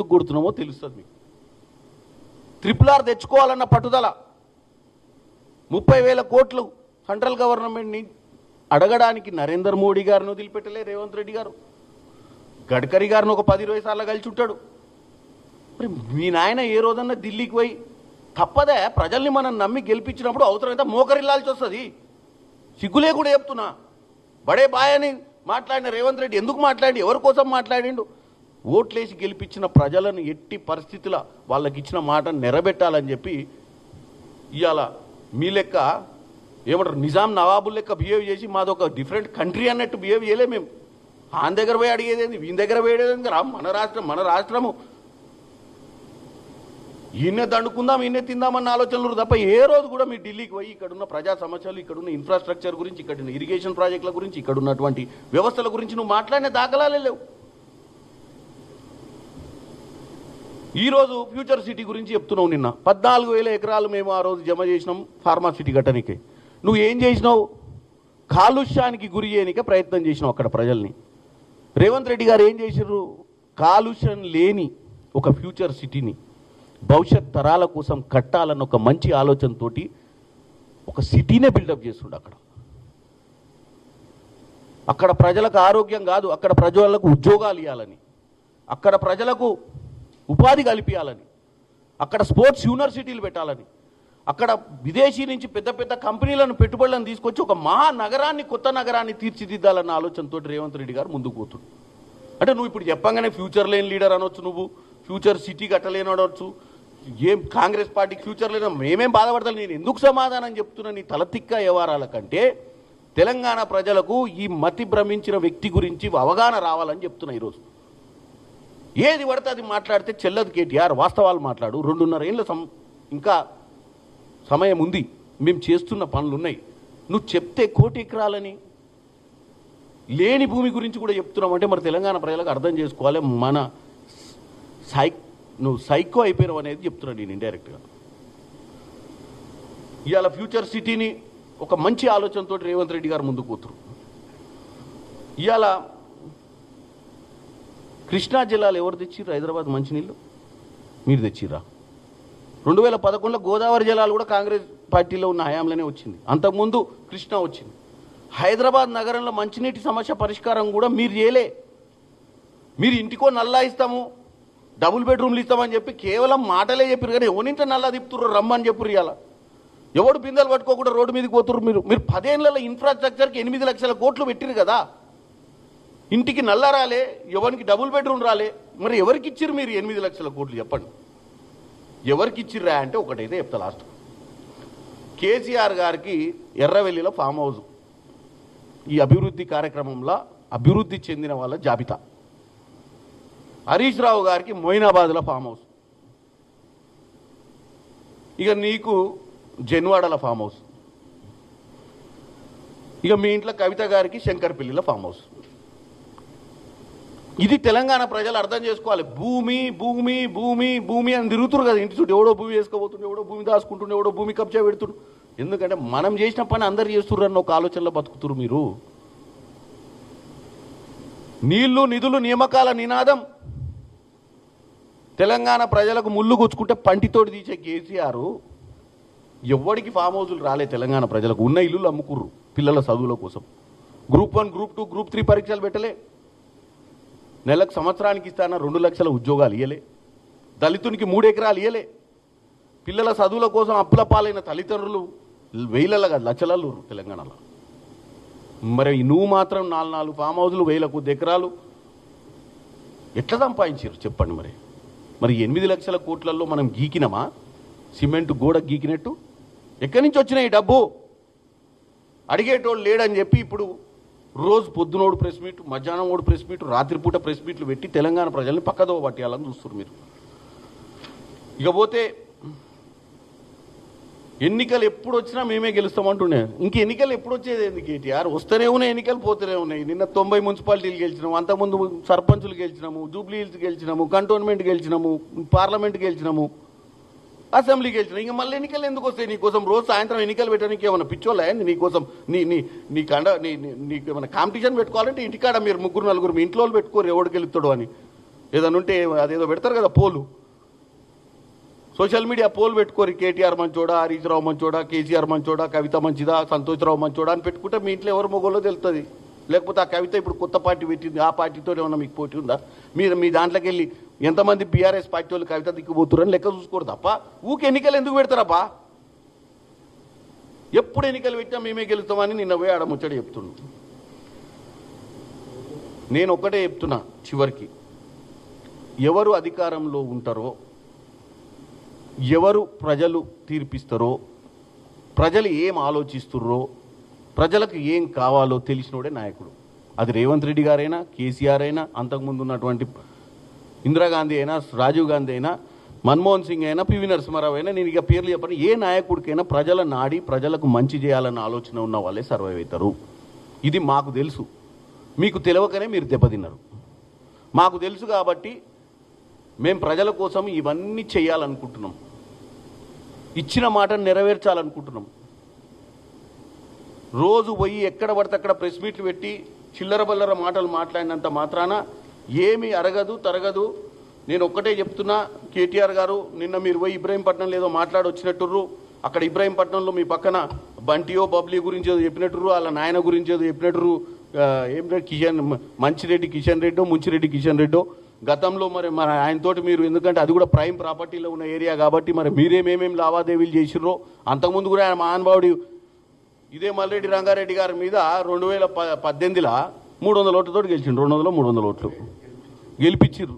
ఎందుకు కొడుతున్నామో తెలుస్తుంది మీకు. RRR తెచ్చుకోవాలన్న పట్టుదల 30,000 కోట్లు సెంట్రల్ గవర్నమెంట్ని అడగడానికి నరేంద్ర మోడీ గారిని వదిలిపెట్టలే రేవంత్ రెడ్డి గారు. గడ్కరీ గారిని ఒక 10-20 సార్లు కలిసి ఉంటాడు. మరి మీ నాయన ఏ రోజన్నా ఢిల్లీకి పోయి తప్పదే ప్రజల్ని మనం నమ్మి గెలిపించినప్పుడు అవసరమైతే మోకరిల్లాల్సి వస్తుంది. సిగ్గులే కూడా చెప్తున్నా. బడే బాయ్ అని మాట్లాడిన రేవంత్ రెడ్డి ఎందుకు మాట్లాడి, ఎవరి కోసం మాట్లాడిండు? ఓట్లేసి గెలిపించిన ప్రజలను ఎట్టి పరిస్థితుల వాళ్ళకి ఇచ్చిన మాట నెరబెట్టాలని చెప్పి ఇవాళ మీ లెక్క ఏమంటారు నిజాం నవాబుల్ లెక్క బిహేవ్ చేసి మాదొక డిఫరెంట్ కంట్రీ అన్నట్టు బిహేవ్ చేయలే. మేము ఆయన దగ్గర పోయి అడిగేదేంది, వీని దగ్గర పోయేదేంది? రా మన రాష్ట్రము ఈయనే దండుకుందాం, ఈయనే తిందామన్న ఆలోచనలు తప్ప ఏ రోజు కూడా మీరు ఢిల్లీకి పోయి ఇక్కడున్న ప్రజా సమస్యలు, ఇక్కడున్న ఇన్ఫ్రాస్ట్రక్చర్ గురించి, ఇక్కడున్న ఇరిగేషన్ ప్రాజెక్టుల గురించి, ఇక్కడున్నటువంటి వ్యవస్థల గురించి నువ్వు మాట్లాడిన దాఖలాలే లేవు. ఈరోజు ఫ్యూచర్ సిటీ గురించి చెప్తున్నావు. నిన్న 14,000 ఎకరాలు మేము ఆ రోజు జమ చేసినాం ఫార్మా సిటీ కట్టడానికి. నువ్వు ఏం చేసినావు? కాలుష్యానికి గురి చేయనికే ప్రయత్నం చేసినావు అక్కడ ప్రజల్ని. రేవంత్ రెడ్డి గారు ఏం చేశారు? కాలుష్యం లేని ఒక ఫ్యూచర్ సిటీని భవిష్యత్ తరాల కోసం కట్టాలన్న ఒక మంచి ఆలోచనతోటి ఒక సిటీనే బిల్డప్ చేస్తుండే. అక్కడ ప్రజలకు ఆరోగ్యం కాదు, అక్కడ ప్రజలకు ఉద్యోగాలు ఇవ్వాలని, అక్కడ ప్రజలకు ఉపాధి కల్పించాలని, అక్కడ స్పోర్ట్స్ యూనివర్సిటీలు పెట్టాలని, అక్కడ విదేశీ నుంచి పెద్ద పెద్ద కంపెనీలను పెట్టుబడులను తీసుకొచ్చి ఒక మహానగరాన్ని, కొత్త నగరాన్ని తీర్చిదిద్దాలన్న ఆలోచనతో రేవంత్ రెడ్డి గారు ముందుకు పోతుడు. అంటే నువ్వు ఇప్పుడు చెప్పంగానే ఫ్యూచర్ లేని లీడర్ అనొచ్చు, నువ్వు ఫ్యూచర్ సిటీ కట్టలేని అనొచ్చు, ఏం కాంగ్రెస్ పార్టీకి ఫ్యూచర్ లేని మేమేం బాధపడతాను. నేను ఎందుకు సమాధానం చెప్తున్నా నీ తలతిక్క వ్యవహారాల కంటే తెలంగాణ ప్రజలకు ఈ మతి భ్రమించిన వ్యక్తి గురించి అవగాహన రావాలని చెప్తున్నా. ఈరోజు ఏది పడితే అది మాట్లాడితే చెల్లదు. కేటీఆర్ వాస్తవాలు మాట్లాడు. 2.5 ఏళ్ళ ఇంకా సమయం ఉంది, మేము చేస్తున్న పనులు ఉన్నాయి. నువ్వు చెప్తే 1 కోటి ఎకరాలని లేని భూమి గురించి కూడా చెప్తున్నావు అంటే మరి తెలంగాణ ప్రజలకు అర్థం చేసుకోవాలి. నువ్వు సైకో అయిపోయినావు అనేది చెప్తున్నాను నేను ఇండైరెక్ట్గా. ఇవాళ ఫ్యూచర్ సిటీని ఒక మంచి ఆలోచనతో రేవంత్ రెడ్డి గారు ముందుకు పోతున్నారు. ఇవాళ కృష్ణా జిల్లాలో ఎవరు తెచ్చిర్రు? హైదరాబాద్ మంచినీళ్ళు మీరు తెచ్చిర్రా? 2011లో గోదావరి జలాలు కూడా కాంగ్రెస్ పార్టీలో ఉన్న హయాంలోనే వచ్చింది. అంతకుముందు కృష్ణా వచ్చింది. హైదరాబాద్ నగరంలో మంచినీటి సమస్య పరిష్కారం కూడా మీరు చేయలే. మీరు ఇంటికో నల్లా ఇస్తాము, డబుల్ బెడ్రూమ్లు ఇస్తామని చెప్పి కేవలం మాటలే చెప్పారు, కానీ ఎవరింట నల్లా తిప్పుతుర్రు రమ్మని చెప్పారు. ఇవాళ ఎవడు బిందెలు పట్టుకోకుండా రోడ్డు మీదకి పోతుర్రు. మీరు 10 ఏళ్లలో ఇన్ఫ్రాస్ట్రక్చర్కి 8 లక్షల కోట్లు పెట్టిరు కదా. ఇంటికి నల్ల రాలే, ఎవరికి డబుల్ బెడ్రూమ్ రాలే. మరి ఎవరికి ఇచ్చిర్రు మీరు 8 లక్షల కోట్లు? చెప్పండి, ఎవరికి ఇచ్చిర్రా అంటే ఒకటైతే చెప్తా లాస్ట్. కేసీఆర్ గారికి ఎర్రవెల్లిలో ఫామ్ హౌస్, ఈ అభివృద్ధి కార్యక్రమంలో అభివృద్ధి చెందిన వాళ్ళ జాబితా. హరీష్ రావు గారికి మొయినాబాద్లో ఫామ్ హౌస్, ఇక నీకు జన్వాడల ఫామ్ హౌస్, ఇక మీ ఇంట్లో కవిత గారికి శంకర్పల్లిలో ఫామ్ హౌస్. ఇది తెలంగాణ ప్రజలు అర్థం చేసుకోవాలి. భూమి భూమి భూమి భూమి అని తిరుగుతురు కదా ఇంటి చుట్టూ. ఎవడో భూమి వేసుకోబోతుండే, ఎవడో భూమి దాచుకుంటుండే, ఎవడో భూమి కబ్జా పెడుతుండు. ఎందుకంటే మనం చేసిన పని అందరు చేస్తుర్రు అన్న ఒక ఆలోచనలో బతుకుతురు మీరు. నీళ్లు నిధులు నియామకాల నినాదం తెలంగాణ ప్రజలకు ముళ్ళు గుచ్చుకుంటే పంటితోటి తీసే కేసీఆర్ ఎవడికి ఫామ్ హౌజులు రాలే. తెలంగాణ ప్రజలకు ఉన్న ఇల్లులు అమ్ముకుర్రు పిల్లల చదువుల కోసం. గ్రూప్ 1, గ్రూప్ 2, గ్రూప్ 3 పరీక్షలు పెట్టలే. నెలకు సంవత్సరానికి ఇస్తాన 2 లక్షల ఉద్యోగాలు ఇయ్యలే. దళితునికి 3 ఎకరాలు ఇయ్యలే. పిల్లల చదువుల కోసం అప్పుల పాలైన తల్లిదండ్రులు వేలలుగా లక్షలలో తెలంగాణలో. మరి నువ్వు మాత్రం 4 ఫామ్ హౌజులు, 1000 కొద్ది ఎకరాలు ఎట్లా సంపాదించారు చెప్పండి. మరి 8 లక్షల కోట్లలో మనం గీకినమా? సిమెంట్ గోడ గీకినట్టు. ఎక్కడి నుంచి వచ్చిన ఈ డబ్బు? అడిగేటోళ్ళు లేడని చెప్పి ఇప్పుడు రోజు పొద్దునోడు ప్రెస్ మీట్, మధ్యాహ్నం ఓడు ప్రెస్ మీట్, రాత్రిపూట ప్రెస్ మీట్లు పెట్టి తెలంగాణ ప్రజల్ని పక్కదోవ పట్టేయాలని చూస్తున్నారు మీరు. ఇకపోతే ఎన్నికలు ఎప్పుడు వచ్చినా మేమే గెలుస్తామంటుండే. ఇంక ఎన్నికలు ఎప్పుడు వచ్చేది ఏంది కేటీఆర్? వస్తూనే ఉన్నాయి ఎన్నికలు, పోతూనే ఉన్నాయి. నిన్న 90 మున్సిపాలిటీలు గెలిచినాము, అంతకుముందు సర్పంచులు గెలిచినాము, జూబ్లీ హిల్స్ గెలిచినాము, కంటోన్మెంట్ గెలిచినాము, పార్లమెంట్ గెలిచినాము, అసెంబ్లీ గెలిచినాము. ఇంకా మళ్ళీ ఎన్నికలు ఎందుకు వస్తాయి? నీకోసం రోజు సాయంత్రం ఎన్నికలు పెట్టడానికి ఏమన్నా పిచ్చోళ్ళ? నీకోసం నీకు ఏమైనా కాంపిటీషన్ పెట్టుకోవాలంటే ఇంటికాడ మీరు 3-4 మీ ఇంట్లో పెట్టుకోరు ఎవడు గెలుస్తాడు అని. ఏదైనా ఉంటే అదేదో పెడతారు కదా పోలు, సోషల్ మీడియా పోల్ పెట్టుకోరు, కేటీఆర్ మంచోడా, హరీష్ రావు మంచోడా, కేసీఆర్ మంచోడా, కవిత మంచిదా, సంతోష్ రావు మంచోడా అని పెట్టుకుంటే మీ ఇంట్లో ఎవరు మొగోలో తెలుస్తుంది. లేకపోతే ఆ కవిత ఇప్పుడు కొత్త పార్టీ పెట్టింది, ఆ పార్టీతో ఏమన్నా మీకు పోటీ ఉందా? మీరు మీ దాంట్లోకి వెళ్ళి ఎంతమంది బీఆర్ఎస్ పార్టీ వాళ్ళు కవిత దిక్కుపోతురని లెక్క చూసుకోరు తప్ప ఊకి ఎన్నికలు ఎందుకు పెడతారబ్బా? ఎప్పుడు ఎన్నికలు పెట్టినా మేమే గెలుస్తామని నిన్న పోయి ఆడ ముచ్చట చెప్తున్నాను. నేను ఒక్కటే చెప్తున్నా చివరికి, ఎవరు అధికారంలో ఉంటారో, ఎవరు ప్రజలు తీర్పిస్తారో, ప్రజలు ఏం ఆలోచిస్తుర్రో, ప్రజలకు ఏం కావాలో తెలిసినోడే నాయకుడు. అది రేవంత్ రెడ్డి గారైనా, కేసీఆర్ అయినా, అంతకుముందు ఉన్నటువంటి ఇందిరాగాంధీ అయినా, రాజీవ్ గాంధీ అయినా, మన్మోహన్ సింగ్ అయినా, పివి నరసింహారావు అయినా, నేను ఇక పేర్లు చెప్పను, ఏ నాయకుడికైనా ప్రజల నాడి ప్రజలకు మంచి చేయాలన్న ఆలోచన ఉన్న వాళ్ళే సర్వైవ్ అవుతారు. ఇది మాకు తెలుసు. మీకు తెలియకనే మీరు దెబ్బతిన్నారు. మాకు తెలుసు కాబట్టి మేము ప్రజల కోసం ఇవన్నీ చేయాలనుకుంటున్నాం, ఇచ్చిన మాటను నెరవేర్చాలనుకుంటున్నాం. రోజు పోయి ఎక్కడ పడితే అక్కడ ప్రెస్ మీట్లు పెట్టి చిల్లర బల్లర మాటలు మాట్లాడినంత మాత్రాన ఏమీ అరగదు తరగదు. నేను ఒక్కటే చెప్తున్నా, కేటీఆర్ గారు నిన్న మీరు పోయి ఇబ్రాహీంపట్నంలో ఏదో మాట్లాడి వచ్చినట్టుర్రు. అక్కడ ఇబ్రాహీంపట్నంలో మీ పక్కన బంటియో బబ్లీ గురించి ఏదో చెప్పినట్టుర్రు, వాళ్ళ నాయన గురించి ఏదో చెప్పినట్టుర్రు. ఏం మంచిరెడ్డి కిషన్ రెడ్డో, ముంచిరెడ్డి కిషన్ రెడ్డో. గతంలో మరి ఆయనతోటి మీరు, ఎందుకంటే అది కూడా ప్రైమ్ ప్రాపర్టీలో ఉన్న ఏరియా కాబట్టి మరి మీరేమేమేమి లావాదేవీలు చేసిర్రో. అంతకుముందు కూడా ఆయన మహానుభావుడు ఇదే మల్రెడ్డి రంగారెడ్డి గారి మీద 2018లో 300 ఓట్లతో గెలిచిండు. 200 300 ఓట్లు గెలిపించిర్రు.